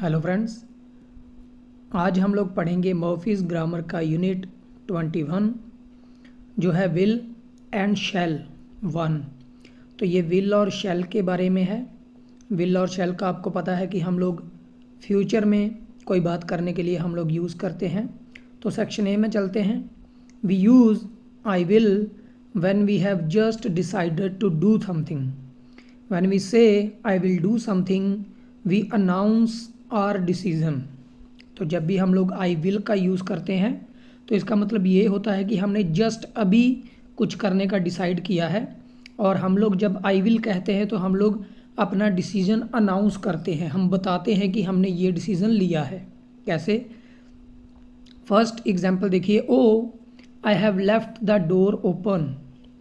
Hello friends, आज हम लोग पढ़ेंगे मर्फीज़ ग्रामर का यूनिट 21 जो है विल एंड शैल 1। तो ये विल और शैल के बारे में है। विल और शैल का आपको पता है कि हम लोग फ्यूचर में कोई बात करने के लिए हम लोग यूज़ करते हैं। तो सेक्शन ए में चलते हैं। We use I will when we have just decided to do something. When we say I will do something we announce our decision. तो जब भी हम लोग आई विल का यूज़ करते हैं तो इसका मतलब ये होता है कि हमने जस्ट अभी कुछ करने का डिसाइड किया है, और हम लोग जब आई विल कहते हैं तो हम लोग अपना डिसीज़न अनाउंस करते हैं। हम बताते हैं कि हमने ये डिसीज़न लिया है। कैसे? फर्स्ट एग्जाम्पल देखिए, oh I have left the door open.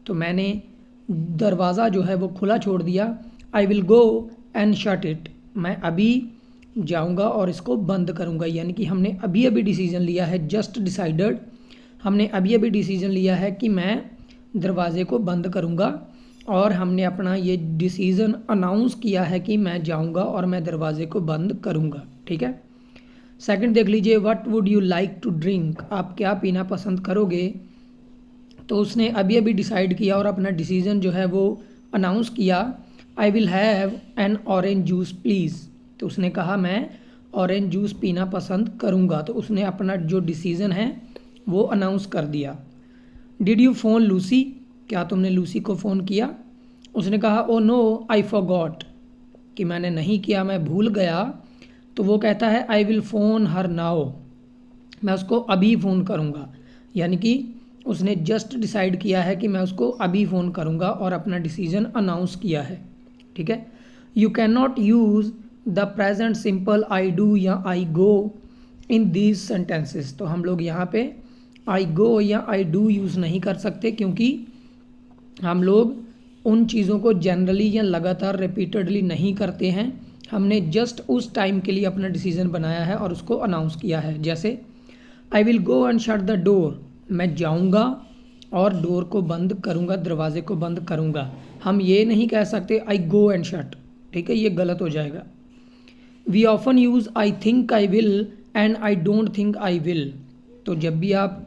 तो मैंने दरवाज़ा जो है वो खुला छोड़ दिया। I will go and shut it. मैं अभी जाऊंगा और इसको बंद करूंगा। यानी कि हमने अभी अभी डिसीजन लिया है, जस्ट डिसाइडेड। हमने अभी अभी डिसीजन लिया है कि मैं दरवाज़े को बंद करूंगा, और हमने अपना ये डिसीजन अनाउंस किया है कि मैं जाऊंगा और मैं दरवाज़े को बंद करूंगा। ठीक है। सेकंड देख लीजिए, what would you like to drink. आप क्या पीना पसंद करोगे। तो उसने अभी अभी डिसाइड किया और अपना डिसीजन जो है वो अनाउंस किया। आई will have an orange juice please. तो उसने कहा मैं ऑरेंज जूस पीना पसंद करूंगा। तो उसने अपना जो डिसीज़न है वो अनाउंस कर दिया। Did you phone Lucy. क्या तुमने लूसी को फ़ोन किया। उसने कहा ओ नो आई फॉरगॉट, कि मैंने नहीं किया, मैं भूल गया। तो वो कहता है I will phone her now, मैं उसको अभी फ़ोन करूँगा। यानी कि उसने जस्ट डिसाइड किया है कि मैं उसको अभी फ़ोन करूँगा और अपना डिसीजन अनाउंस किया है। ठीक है। You can not use the present simple I do या आई गो इन दीज सेंटेंसेस। तो हम लोग यहाँ पे आई गो या आई डू यूज़ नहीं कर सकते, क्योंकि हम लोग उन चीज़ों को जनरली या लगातार रिपीटेडली नहीं करते हैं। हमने जस्ट उस टाइम के लिए अपना डिसीजन बनाया है और उसको अनाउंस किया है। जैसे आई will go and shut the door, मैं जाऊँगा और डोर को बंद करूँगा, दरवाजे को बंद करूँगा। हम ये नहीं कह सकते आई गो एंड शट। ठीक है, ये गलत हो जाएगा। We often use I think I will and I don't think I will. तो जब भी आप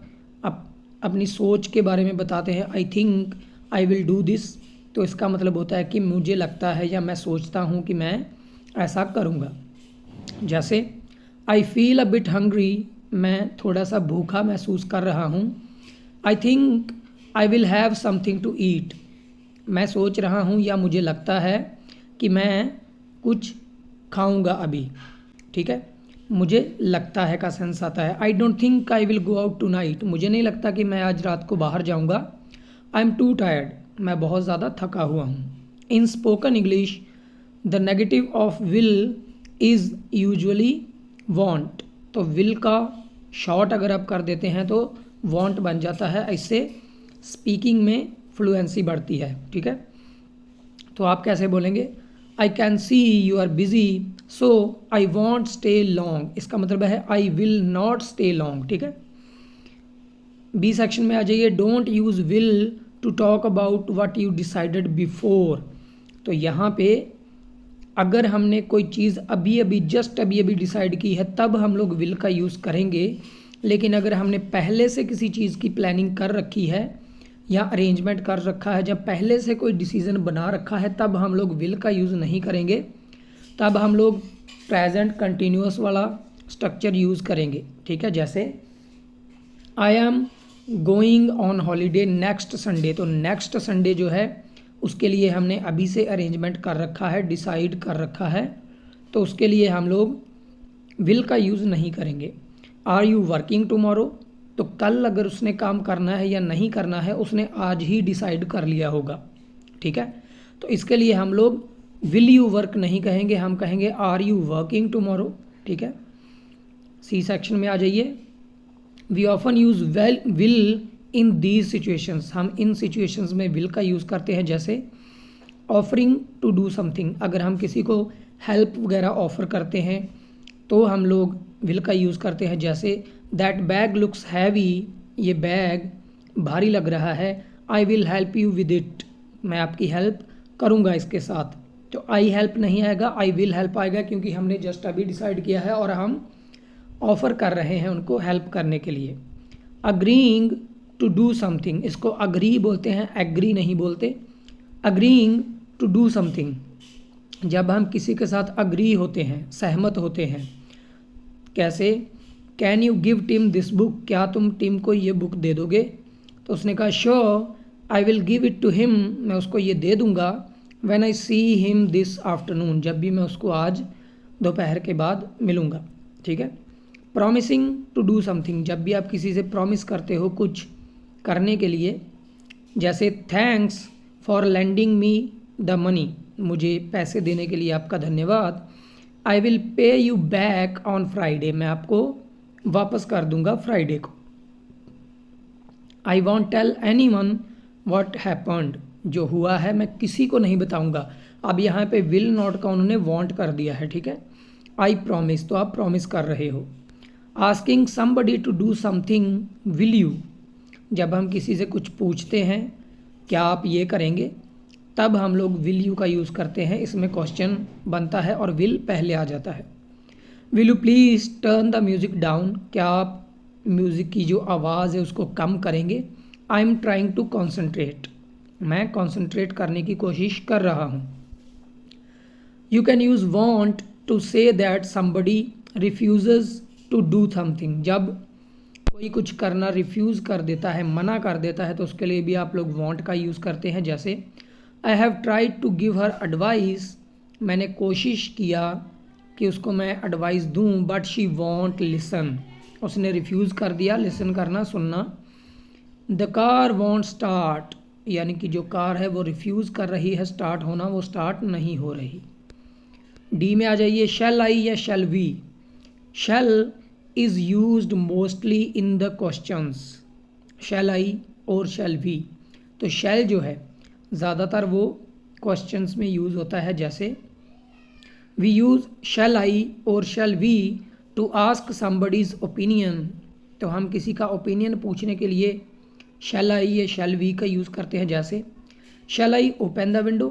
अपनी सोच के बारे में बताते हैं आई think I will do this, तो इसका मतलब होता है कि मुझे लगता है या मैं सोचता हूँ कि मैं ऐसा करूँगा। जैसे I feel a bit hungry, मैं थोड़ा सा भूखा महसूस कर रहा हूँ। I think I will have something to eat, मैं सोच रहा हूँ या मुझे लगता है कि मैं कुछ खाऊंगा अभी। ठीक है, मुझे लगता है का सेंस आता है। I don't think I will go out tonight, मुझे नहीं लगता कि मैं आज रात को बाहर जाऊंगा। आई एम टू टायर्ड, मैं बहुत ज़्यादा थका हुआ हूँ। इन spoken English the negative of will is usually want. तो विल का शॉर्ट अगर आप कर देते हैं तो वॉन्ट बन जाता है। इससे स्पीकिंग में फ्लुएंसी बढ़ती है। ठीक है, तो आप कैसे बोलेंगे, I can see you are busy so I won't stay long. इसका मतलब है I will not stay long. ठीक है। बी सेक्शन में आ जाइए, don't use will to talk about what you decided before. तो यहाँ पे अगर हमने कोई चीज़ अभी अभी जस्ट अभी अभी डिसाइड की है तब हम लोग विल का यूज़ करेंगे। लेकिन अगर हमने पहले से किसी चीज़ की प्लानिंग कर रखी है या अरेंजमेंट कर रखा है, जब पहले से कोई डिसीज़न बना रखा है, तब हम लोग विल का यूज़ नहीं करेंगे। तब हम लोग प्रेजेंट कंटिन्यूअस वाला स्ट्रक्चर यूज़ करेंगे। ठीक है। जैसे I am going on holiday next Sunday. तो नेक्स्ट संडे जो है उसके लिए हमने अभी से अरेंजमेंट कर रखा है, डिसाइड कर रखा है, तो उसके लिए हम लोग विल का यूज़ नहीं करेंगे। Are you working tomorrow. तो कल अगर उसने काम करना है या नहीं करना है उसने आज ही डिसाइड कर लिया होगा। ठीक है, तो इसके लिए हम लोग विल यू वर्क नहीं कहेंगे, हम कहेंगे आर यू वर्किंग टुमारो। ठीक है। सी सेक्शन में आ जाइए, we often use will in these situations. हम इन सिचुएशंस में विल का यूज़ करते हैं। जैसे ऑफरिंग टू डू समथिंग, अगर हम किसी को हेल्प वगैरह ऑफ़र करते हैं तो हम लोग विल का यूज़ करते हैं। जैसे दैट बैग लुक्स हैवी, ये बैग भारी लग रहा है। I will help you with it, मैं आपकी हेल्प करूँगा इसके साथ। तो आई हेल्प नहीं आएगा, आई विल हेल्प आएगा, क्योंकि हमने जस्ट अभी डिसाइड किया है और हम ऑफ़र कर रहे हैं उनको हेल्प करने के लिए। अग्रीइंग टू डू समथिंग, इसको अग्री बोलते हैं, एग्री नहीं बोलते। अग्रीइंग टू डू समथिंग, जब हम किसी के साथ अग्री होते हैं, सहमत होते हैं। कैसे? Can you give Tim this book, क्या तुम टिम को ये बुक दे दोगे? तो उसने कहा sure I will give it to him, मैं उसको ये दे दूँगा। When I see him this afternoon, जब भी मैं उसको आज दोपहर के बाद मिलूँगा। ठीक है। प्रॉमिसिंग टू डू समथिंग, जब भी आप किसी से प्रॉमिस करते हो कुछ करने के लिए, जैसे thanks for lending me the money, मुझे पैसे देने के लिए आपका धन्यवाद। I will pay you back on Friday, मैं आपको वापस कर दूंगा फ्राइडे को। I won't tell anyone what happened, जो हुआ है मैं किसी को नहीं बताऊंगा। अब यहाँ पे विल नॉट का उन्होंने वॉन्ट कर दिया है। ठीक है। आई प्रॉमिस, तो आप प्रॉमिस कर रहे हो। Asking somebody to do something will you, जब हम किसी से कुछ पूछते हैं क्या आप ये करेंगे, तब हम लोग विल यू का यूज़ करते हैं। इसमें क्वेश्चन बनता है और विल पहले आ जाता है। Will you please turn the music down, क्या आप म्यूज़िक की जो आवाज़ है उसको कम करेंगे। I am trying to concentrate, मैं कॉन्सेंट्रेट करने की कोशिश कर रहा हूँ। You can use won't to say that somebody refuses to do something, जब कोई कुछ करना रिफ्यूज़ कर देता है, मना कर देता है, तो उसके लिए भी आप लोग वॉन्ट का यूज़ करते हैं। जैसे I have tried to give her advice, मैंने कोशिश किया कि उसको मैं एडवाइस दूं, बट शी वॉन्ट लिसन, उसने रिफ्यूज़ कर दिया लिसन करना, सुनना। द कार वॉन्ट स्टार्ट, यानी कि जो कार है वो रिफ्यूज़ कर रही है स्टार्ट होना, वो स्टार्ट नहीं हो रही। डी में आ जाइए, शैल आई या shall we. Shall is used mostly in the questions, shall I और शैल वी। तो शैल जो है ज़्यादातर वो क्वेश्चंस में यूज़ होता है। जैसे वी यूज़ शैल आई और shall we to ask somebody's opinion, तो हम किसी का ओपिनियन पूछने के लिए शैल आई या शैल वी का यूज़ करते हैं। जैसे शैल आई ओपन द विंडो,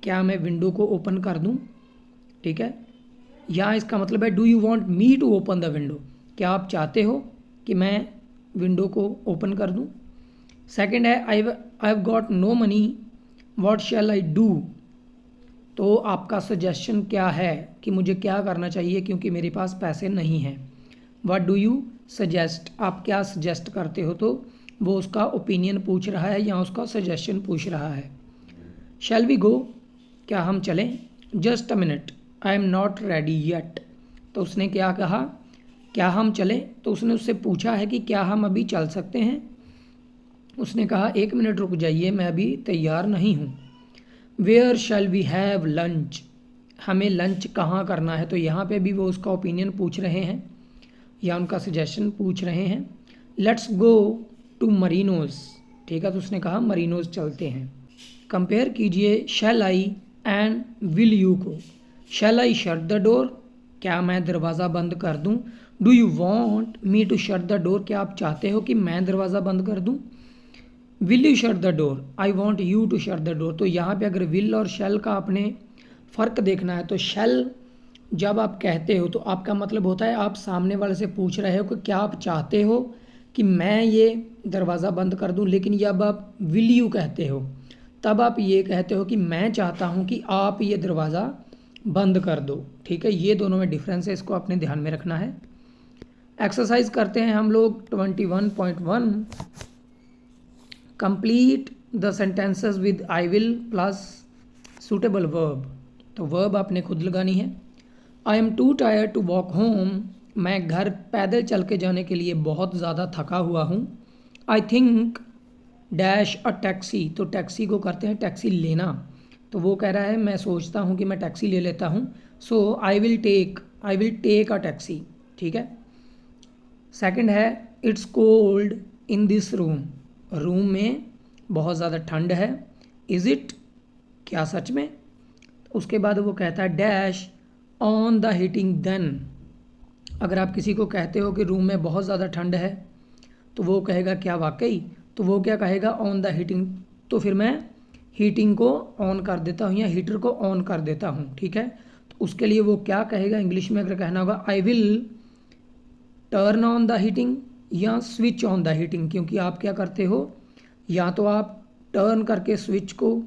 क्या मैं विंडो को ओपन कर दूं। ठीक है। या इसका मतलब है do you want me to open the window, क्या आप चाहते हो कि मैं विंडो को ओपन कर दूं। सेकंड है I have got no money what shall I do, तो आपका सजेशन क्या है कि मुझे क्या करना चाहिए क्योंकि मेरे पास पैसे नहीं हैं। व्हाट डू यू सजेस्ट, आप क्या सजेस्ट करते हो, तो वो उसका ओपिनियन पूछ रहा है या उसका सजेशन पूछ रहा है। शैल वी गो, क्या हम चलें। Just a minute I am not ready yet, तो उसने क्या कहा, क्या हम चलें, तो उसने उससे पूछा है कि क्या हम अभी चल सकते हैं। उसने कहा 1 मिनट रुक जाइए, मैं अभी तैयार नहीं हूँ। Where shall we have lunch, हमें लंच कहाँ करना है, तो यहाँ पे भी वो उसका ओपिनियन पूछ रहे हैं या उनका सजेशन पूछ रहे हैं। लेट्स गो टू मरीनोज़, ठीक है, तो उसने कहा मरीनोज़ चलते हैं। कंपेयर कीजिए shall I and will you को। Shall I shut the door, क्या मैं दरवाज़ा बंद कर दूं। Do you want me to shut the door, क्या आप चाहते हो कि मैं दरवाज़ा बंद कर दूं। Will you shut the door, I want you to shut the door. तो यहाँ पे अगर विल और शैल का आपने फ़र्क देखना है तो शैल जब आप कहते हो तो आपका मतलब होता है आप सामने वाले से पूछ रहे हो कि क्या आप चाहते हो कि मैं ये दरवाज़ा बंद कर दूं। लेकिन जब आप विल यू कहते हो तब आप ये कहते हो कि मैं चाहता हूँ कि आप ये दरवाज़ा बंद कर दो। ठीक है, ये दोनों में डिफरेंस है, इसको आपने ध्यान में रखना है। एक्सरसाइज करते हैं हम लोग 21.1। Complete the sentences with I will plus suitable verb. तो वर्ब आपने खुद लगानी है। I am too tired to walk home, मैं घर पैदल चल के जाने के लिए बहुत ज़्यादा थका हुआ हूँ। I think dash a taxi, तो टैक्सी को करते हैं टैक्सी लेना, तो वो कह रहा है मैं सोचता हूँ कि मैं टैक्सी ले लेता हूँ। So I will take a taxi. ठीक है। सेकंड है it's cold in this room, room में बहुत ज़्यादा ठंड है। इज़ इट, क्या सच में। उसके बाद वो कहता है dash on the heating then, अगर आप किसी को कहते हो कि रूम में बहुत ज़्यादा ठंड है तो वो कहेगा क्या वाकई, तो वो क्या कहेगा ऑन द हीटिंग, तो फिर मैं हीटिंग को ऑन कर देता हूँ या हीटर को ऑन कर देता हूँ, ठीक है। तो उसके लिए वो क्या कहेगा इंग्लिश में, अगर कहना होगा I will turn on the heating या स्विच ऑन द हीटिंग, क्योंकि आप क्या करते हो, या तो आप टर्न करके स्विच को,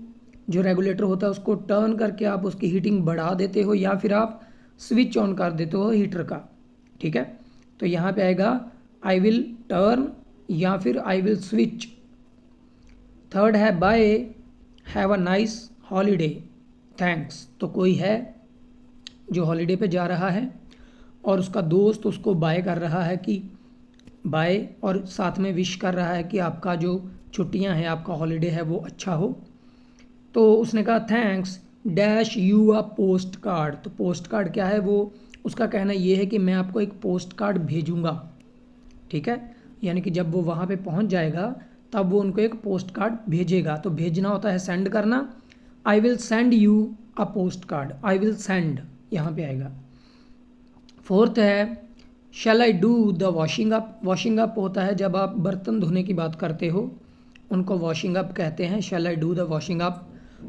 जो रेगुलेटर होता है उसको टर्न करके आप उसकी हीटिंग बढ़ा देते हो, या फिर आप स्विच ऑन कर देते हो हीटर का, ठीक है। तो यहाँ पे आएगा आई विल टर्न या फिर आई विल स्विच। थर्ड है bye have a nice holiday thanks. तो कोई है जो हॉलीडे पे जा रहा है और उसका दोस्त उसको बाय कर रहा है कि बाय, और साथ में विश कर रहा है कि आपका जो छुट्टियां हैं, आपका हॉलीडे है वो अच्छा हो। तो उसने कहा thanks dash you a post card. तो पोस्ट कार्ड क्या है, वो उसका कहना ये है कि मैं आपको एक पोस्ट कार्ड भेजूँगा, ठीक है। यानी कि जब वो वहाँ पे पहुँच जाएगा तब वो उनको एक पोस्ट कार्ड भेजेगा। तो भेजना होता है सेंड करना। I will send you a post card, I will send यहाँ पे आएगा। फोर्थ है shall I do the washing up. Washing up होता है जब आप बर्तन धोने की बात करते हो, उनको वॉशिंग अप कहते हैं। Shall I do the washing up.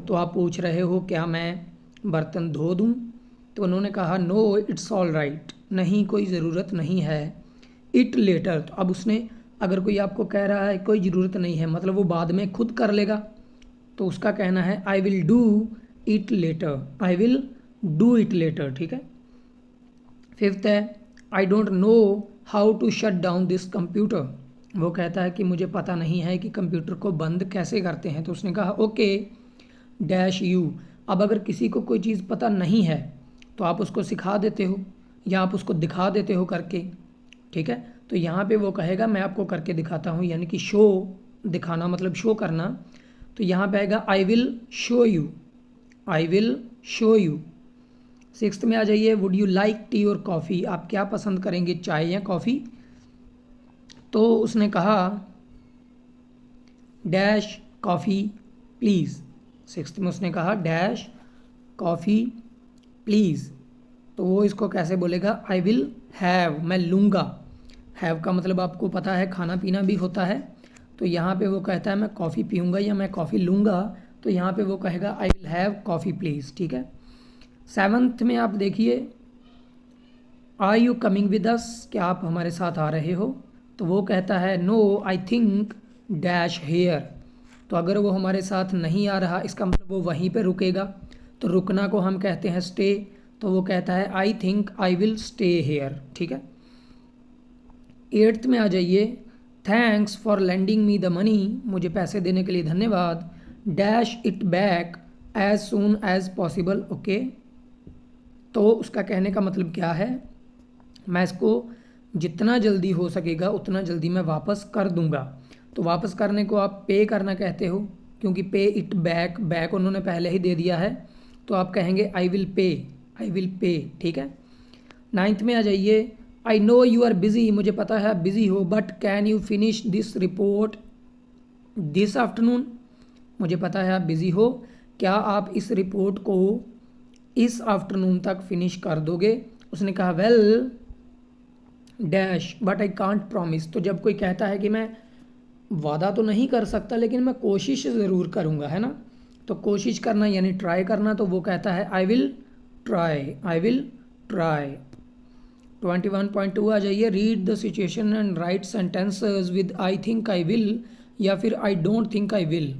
तो आप पूछ रहे हो क्या मैं बर्तन धो दूँ, तो उन्होंने कहा नो इट्स ऑल राइट, नहीं कोई ज़रूरत नहीं है। इट लेटर, तो अब उसने अगर कोई आपको कह रहा है कोई ज़रूरत नहीं है, मतलब वो बाद में खुद कर लेगा, तो उसका कहना है I will do it later, I will do it later, ठीक है। फिफ्थ है I don't know how to shut down this computer. वो कहता है कि मुझे पता नहीं है कि कंप्यूटर को बंद कैसे करते हैं। तो उसने कहा ओके डैश यू। अब अगर किसी को कोई चीज़ पता नहीं है तो आप उसको सिखा देते हो या आप उसको दिखा देते हो करके, ठीक है। तो यहाँ पे वो कहेगा मैं आपको करके दिखाता हूँ, यानी कि शो, दिखाना मतलब शो करना। तो यहाँ पे आएगा I will show you, I will show you. Sixth में आ जाइए वुड यू लाइक टी और कॉफ़ी। आप क्या पसंद करेंगे, चाय या कॉफ़ी। तो उसने कहा डैश कॉफ़ी प्लीज़। सिक्स्थ में उसने कहा डैश कॉफ़ी प्लीज़। तो वो इसको कैसे बोलेगा, आई विल हैव, मैं लूँगा। हैव का मतलब आपको पता है खाना पीना भी होता है। तो यहाँ पे वो कहता है मैं कॉफ़ी पीऊँगा या मैं कॉफ़ी लूँगा, तो यहाँ पे वो कहेगा I will have coffee please, ठीक है। सेवन्थ में आप देखिए are you coming with us, क्या आप हमारे साथ आ रहे हो। तो वो कहता है no I think dash here. तो अगर वो हमारे साथ नहीं आ रहा, इसका मतलब वो वहीं पे रुकेगा। तो रुकना को हम कहते हैं स्टे। तो वो कहता है I think I will stay here, ठीक है। एट्थ में आ जाइए thanks for lending me the money. मुझे पैसे देने के लिए धन्यवाद। Dash it back as soon as possible, okay. तो उसका कहने का मतलब क्या है, मैं इसको जितना जल्दी हो सकेगा उतना जल्दी मैं वापस कर दूंगा। तो वापस करने को आप पे करना कहते हो, क्योंकि पे इट बैक, बैक उन्होंने पहले ही दे दिया है। तो आप कहेंगे आई विल पे, आई विल पे, ठीक है। नाइन्थ में आ जाइए I know you are busy. मुझे पता है आप बिज़ी हो, but can you finish this report this afternoon. मुझे पता है आप बिज़ी हो, क्या आप इस रिपोर्ट को इस आफ्टरनून तक फिनिश कर दोगे। उसने कहा well dash but I can't promise. तो जब कोई कहता है कि मैं वादा तो नहीं कर सकता लेकिन मैं कोशिश ज़रूर करूँगा, है ना। तो कोशिश करना यानी ट्राई करना, तो वो कहता है I will try, I will try. 21.2 आ जाइए read the situation and write sentences with I think I will या फिर I don't think I will.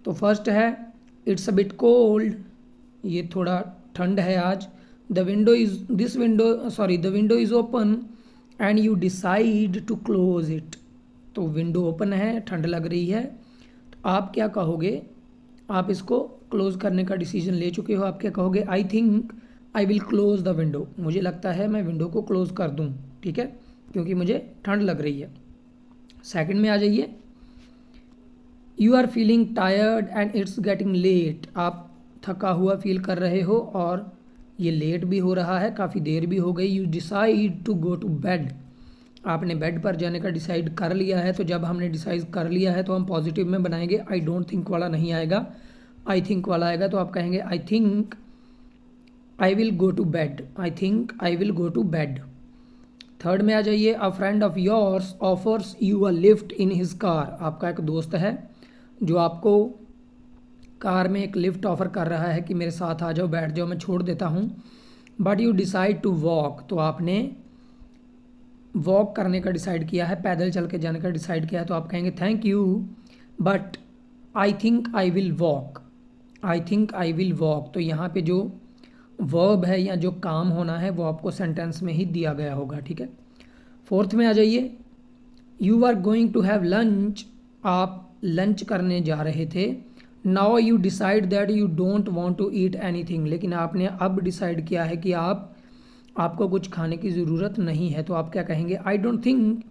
तो फर्स्ट है इट्स अ बिट कोल्ड, ये थोड़ा ठंड है आज। The window is open and you decide to close it. तो विंडो ओपन है, ठंड लग रही है, तो आप क्या कहोगे, आप इसको क्लोज करने का डिसीजन ले चुके हो, आप क्या कहोगे आई think I will close the window. मुझे लगता है मैं विंडो को क्लोज कर दूँ, ठीक है, क्योंकि मुझे ठंड लग रही है। सेकंड में आ जाइए you are feeling tired and it's getting late. आप थका हुआ फील कर रहे हो और ये लेट भी हो रहा है, काफ़ी देर भी हो गई। You decide to go to bed. आपने बेड पर जाने का डिसाइड कर लिया है। तो जब हमने डिसाइड कर लिया है तो हम पॉजिटिव में बनाएंगे, आई डोंट थिंक वाला नहीं आएगा, आई थिंक वाला आएगा। तो आप कहेंगे I think I will go to bed, I think I will go to bed. Third में आ जाइए a friend of yours offers you a lift in his car. आपका एक दोस्त है जो आपको कार में एक लिफ्ट ऑफ़र कर रहा है कि मेरे साथ आ जाओ, बैठ जाओ, मैं छोड़ देता हूँ, but you decide to walk, तो आपने वॉक करने का डिसाइड किया है, पैदल चल के जाने का डिसाइड किया है, तो आप कहेंगे thank you but I think I will walk, I think I will walk. तो यहाँ पे जो वर्ब है या जो काम होना है वो आपको सेंटेंस में ही दिया गया होगा, ठीक है। फोर्थ में आ जाइए, you are going to have lunch, आप लंच करने जा रहे थे। Now you decide that you don't want to eat anything, लेकिन आपने अब डिसाइड किया है कि आपको कुछ खाने की ज़रूरत नहीं है, तो आप क्या कहेंगे, आई don't think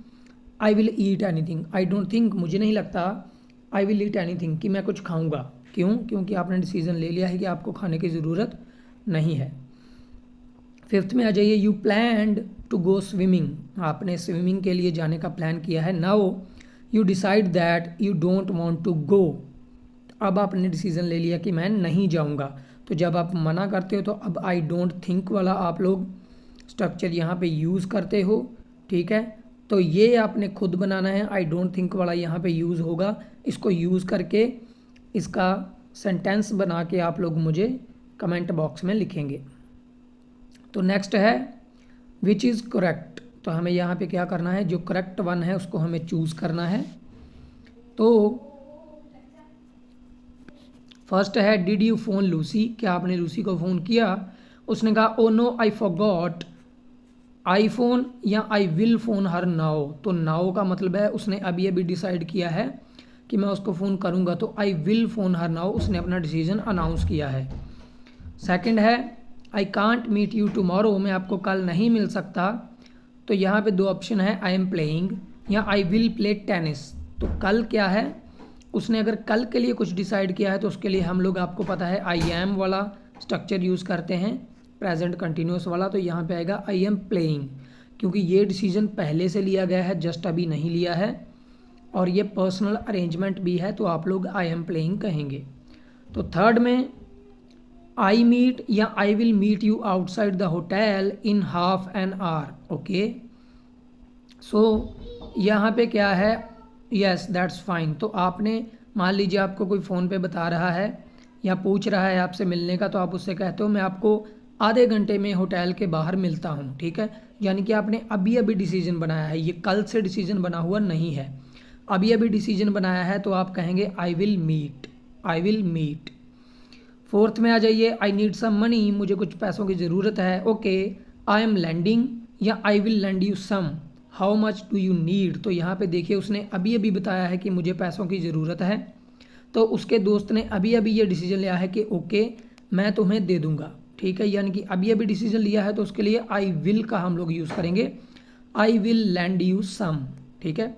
I will eat anything, I don't think, मुझे नहीं लगता, आई विल ईट एनीथिंग, कि मैं कुछ खाऊंगा। क्यों? क्योंकि आपने डिसीजन ले लिया है कि आपको खाने की ज़रूरत नहीं है। फिफ्थ में आ जाइए, you planned to go swimming, आपने स्विमिंग के लिए जाने का प्लान किया है। Now you decide that you don't want to go, अब आपने डिसीज़न ले लिया कि मैं नहीं जाऊंगा। तो जब आप मना करते हो तो अब आई डोंट थिंक वाला आप लोग स्ट्रक्चर यहाँ पे यूज़ करते हो, ठीक है। तो ये आपने खुद बनाना है, आई डोंट थिंक वाला यहाँ पे यूज़ होगा, इसको यूज़ करके इसका सेंटेंस बना के आप लोग मुझे कमेंट बॉक्स में लिखेंगे। तो नेक्स्ट है विच इज़ करेक्ट, तो हमें यहाँ पे क्या करना है, जो करेक्ट वन है उसको हमें चूज़ करना है। तो फर्स्ट है डिड यू फ़ोन लूसी, क्या आपने लूसी को फ़ोन किया? उसने कहा oh no I forgot I phone या I will phone her now, तो नाउ का मतलब है उसने अभी अभी डिसाइड किया है कि मैं उसको फ़ोन करूँगा, तो I will phone her now, उसने अपना डिसीजन अनाउंस किया है। सेकंड है I can't meet you tomorrow, मैं आपको कल नहीं मिल सकता, तो यहाँ पे दो ऑप्शन है, आई एम प्लेइंग या आई विल प्ले टेनिस। तो कल क्या है, उसने अगर कल के लिए कुछ डिसाइड किया है तो उसके लिए हम लोग, आपको पता है, आई एम वाला स्ट्रक्चर यूज़ करते हैं, प्रेजेंट कंटिन्यूस वाला, तो यहाँ पे आएगा आई एम प्लेइंग, क्योंकि ये डिसीजन पहले से लिया गया है, जस्ट अभी नहीं लिया है, और ये पर्सनल अरेंजमेंट भी है, तो आप लोग आई एम प्लेइंग कहेंगे। तो थर्ड में आई मीट या I will meet you outside the hotel in half an hour, okay. So यहाँ पे क्या है, यस दैट्स फाइन। तो आपने मान लीजिए आपको कोई फ़ोन पे बता रहा है या पूछ रहा है आपसे मिलने का, तो आप उससे कहते हो मैं आपको आधे घंटे में होटल के बाहर मिलता हूँ, ठीक है। यानी कि आपने अभी अभी डिसीजन बनाया है, ये कल से डिसीजन बना हुआ नहीं है, अभी अभी डिसीजन बनाया है, तो आप कहेंगे I will meet, I will meet. Fourth में आ जाइए, आई नीड सम मनी, मुझे कुछ पैसों की ज़रूरत है, ओके। आई एम लैंडिंग या I will lend you some, how much do you need, तो यहाँ पे देखिए उसने अभी अभी बताया है कि मुझे पैसों की ज़रूरत है, तो उसके दोस्त ने अभी अभी ये डिसीजन लिया है कि ओके मैं तुम्हें दे दूँगा, ठीक है। यानी कि अभी अभी डिसीजन लिया है, तो उसके लिए आई विल का हम लोग यूज़ करेंगे, I will lend you some, ठीक है।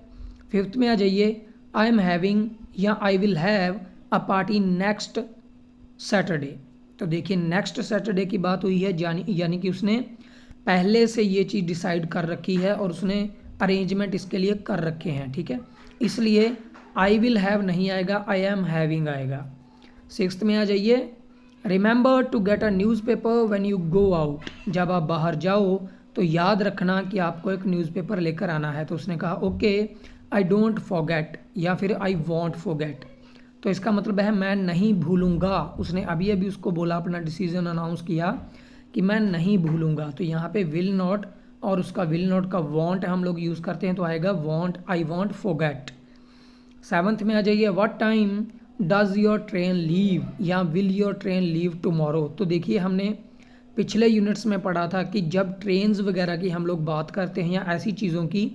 फिफ्थ में आ जाइए, आई एम हैविंग या I will have a party next Saturday, तो देखिए नेक्स्ट सैटरडे की बात हुई है, यानी कि उसने पहले से ये चीज़ डिसाइड कर रखी है और उसने अरेंजमेंट इसके लिए कर रखे हैं, ठीक है। इसलिए आई विल हैव नहीं आएगा, आई एम हैविंग आएगा। सिक्स्थ में आ जाइए, remember to get a newspaper when you go out, जब आप बाहर जाओ तो याद रखना कि आपको एक न्यूज़पेपर लेकर आना है, तो उसने कहा ओके आई डोंट फॉरगेट या फिर आई वॉन्ट फॉरगेट, तो इसका मतलब है मैं नहीं भूलूंगा, उसने अभी अभी उसको बोला, अपना डिसीजन अनाउंस किया कि मैं नहीं भूलूंगा, तो यहाँ पे विल नॉट और उसका विल नॉट का वॉन्ट हम लोग यूज़ करते हैं, तो आएगा won't, I won't forget. Seventh में आ जाइए, what time does your train leave या will your train leave tomorrow, तो देखिए हमने पिछले यूनिट्स में पढ़ा था कि जब ट्रेन्स वगैरह की हम लोग बात करते हैं या ऐसी चीज़ों की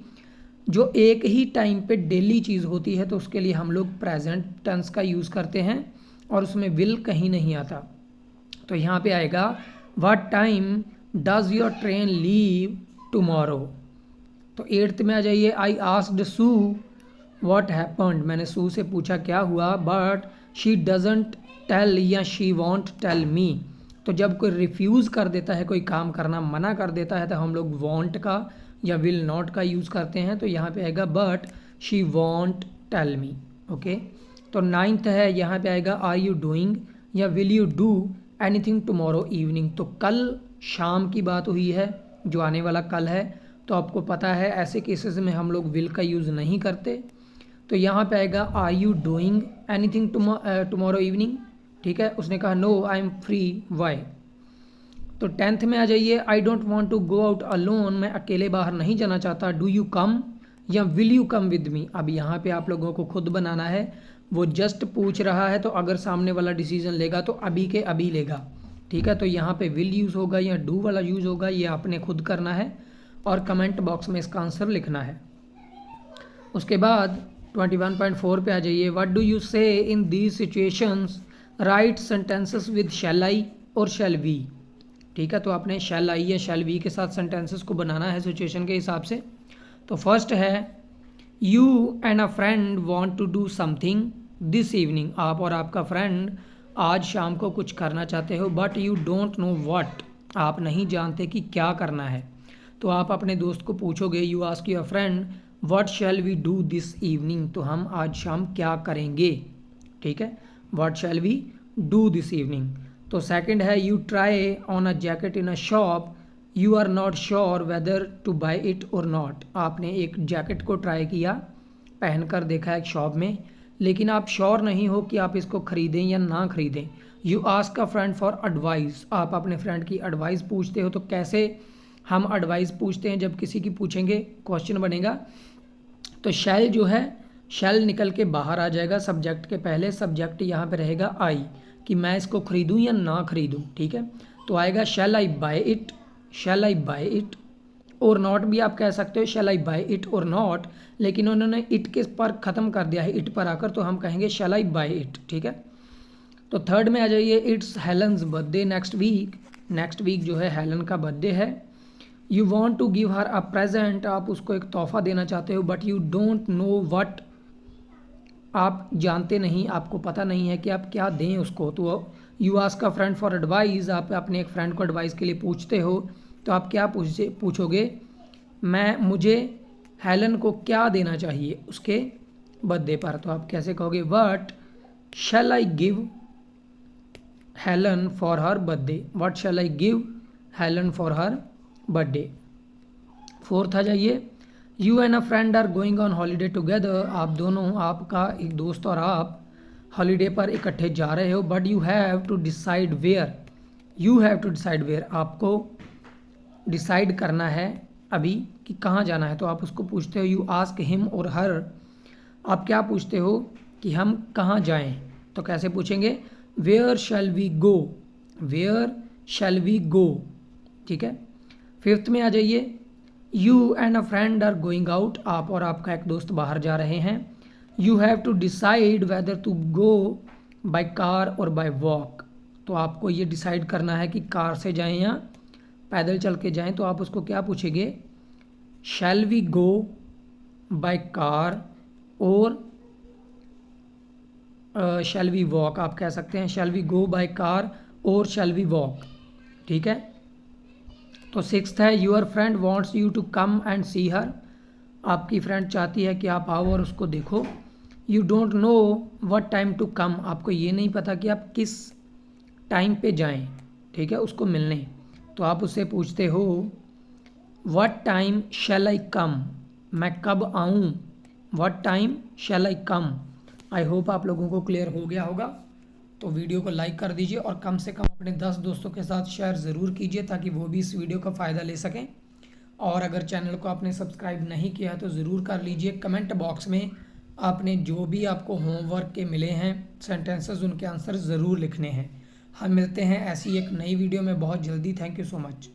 जो एक ही टाइम पे डेली चीज़ होती है, तो उसके लिए हम लोग प्रेजेंट टेंस का यूज़ करते हैं और उसमें विल कहीं नहीं आता, तो यहाँ पे आएगा what time does your train leave tomorrow. तो एट्थ में आ जाइए, I asked Sue what happened, मैंने सू से पूछा क्या हुआ, बट शी डजंट टेल या शी वॉन्ट टेल मी, तो जब कोई रिफ्यूज़ कर देता है, कोई काम करना मना कर देता है, तो हम लोग वॉन्ट का या विल नॉट का यूज़ करते हैं, तो यहाँ पे आएगा but she want tell me, okay. तो नाइन्थ है, यहाँ पे आएगा आर यू डूइंग या will you do anything tomorrow evening, तो कल शाम की बात हुई है, जो आने वाला कल है, तो आपको पता है ऐसे केसेस में हम लोग विल का यूज़ नहीं करते, तो यहाँ पे आएगा are you doing anything tomorrow evening, ठीक है, उसने कहा no I am free why. तो 10th में आ जाइए, I don't want to go out alone, मैं अकेले बाहर नहीं जाना चाहता। डू यू कम या will you come with me. अब यहाँ पे आप लोगों को खुद बनाना है, वो जस्ट पूछ रहा है तो अगर सामने वाला डिसीजन लेगा तो अभी के अभी लेगा, ठीक है। तो यहाँ पे विल यूज़ होगा या डू वाला यूज़ होगा, ये आपने खुद करना है और कमेंट बॉक्स में इसका आंसर लिखना है। उसके बाद 21.4 पे आ जाइए, what do you say in these situations, write sentences with shall I और शैल वी। ठीक है, तो आपने शैल आई या शैल वी के साथ सेंटेंसेस को बनाना है सिचुएशन के हिसाब से। तो फर्स्ट है, you and a friend want to do something this evening, आप और आपका फ्रेंड आज शाम को कुछ करना चाहते हो, but you don't know what, आप नहीं जानते कि क्या करना है। तो आप अपने दोस्त को पूछोगे, you ask your friend what shall we do this evening, तो हम आज शाम क्या करेंगे, ठीक है, what shall we do this evening. तो सेकंड है, you try on a jacket in a shop, you are not sure whether to buy it और नॉट, आपने एक जैकेट को ट्राई किया, पहनकर देखा एक शॉप में, लेकिन आप श्योर नहीं हो कि आप इसको ख़रीदें या ना ख़रीदें। You ask a friend for advice, आप अपने फ्रेंड की एडवाइस पूछते हो। तो कैसे हम एडवाइस पूछते हैं जब किसी की पूछेंगे, क्वेश्चन बनेगा तो शैल जो है, शैल निकल के बाहर आ जाएगा सब्जेक्ट के पहले, सब्जेक्ट यहाँ पे रहेगा आई, कि मैं इसको ख़रीदूँ या ना ख़रीदूँ, ठीक है। तो आएगा shall I buy it, shall I buy it, और नॉट भी आप कह सकते हो शैल आई बाय इट और नॉट, लेकिन उन्होंने इट के पर ख़त्म कर दिया है इट पर आकर, तो हम कहेंगे शैल आई बाय इट, ठीक है। तो थर्ड में आ जाइए, it's Helen's birthday next week, next week जो है हेलन का बर्थडे है। You want to give her a present, आप उसको एक तोहफा देना चाहते हो, but you don't know what, आप जानते नहीं, आपको पता नहीं है कि आप क्या दें उसको। तो you ask a friend for advice, आप अपने एक फ्रेंड को एडवाइस के लिए पूछते हो, तो आप क्या पूछोगे, मुझे हेलन को क्या देना चाहिए उसके बर्थडे पर। तो आप कैसे कहोगे, what shall I give Helen for her birthday, what shall I give Helen for her birthday. Fourth आ जाइए, you and a friend are going on holiday together, आप दोनों, आपका एक दोस्त और आप हॉलीडे पर इकट्ठे जा रहे हो, but you have to decide where, you have to decide where, आपको डिसाइड करना है अभी कि कहाँ जाना है। तो आप उसको पूछते हो, यू आस्क हिम और हर, आप क्या पूछते हो कि हम कहाँ जाएं। तो कैसे पूछेंगे, where shall we go, where shall we go, ठीक है। फिफ्थ में आ जाइए, you and a friend are going out, आप और आपका एक दोस्त बाहर जा रहे हैं। You have to decide whether to go by car और बाय वॉक, तो आपको ये डिसाइड करना है कि कार से जाएं या पैदल चल के जाएं। तो आप उसको क्या पूछेंगे, shall we go by car और शैल वी वॉक, आप कह सकते हैं shall we go by car और शैल वी वॉक, ठीक है। तो सिक्स्थ है, your friend wants you to come and see her, आपकी फ्रेंड चाहती है कि आप आओ और उसको देखो। You don't know what time to come, आपको ये नहीं पता कि आप किस टाइम पे जाएं, ठीक है, उसको मिलने। तो आप उससे पूछते हो, व्हाट टाइम शैल आई कम, मैं कब आऊँ, what time shall I come. I hope आप लोगों को क्लियर हो गया होगा। तो वीडियो को लाइक कर दीजिए और कम से कम अपने 10 दोस्तों के साथ शेयर ज़रूर कीजिए, ताकि वो भी इस वीडियो का फ़ायदा ले सकें। और अगर चैनल को आपने सब्सक्राइब नहीं किया है तो ज़रूर कर लीजिए। कमेंट बॉक्स में आपने जो भी आपको होमवर्क के मिले हैं सेंटेंसेस, उनके आंसर ज़रूर लिखने हैं। हम मिलते हैं ऐसी एक नई वीडियो में बहुत जल्दी। Thank you so much.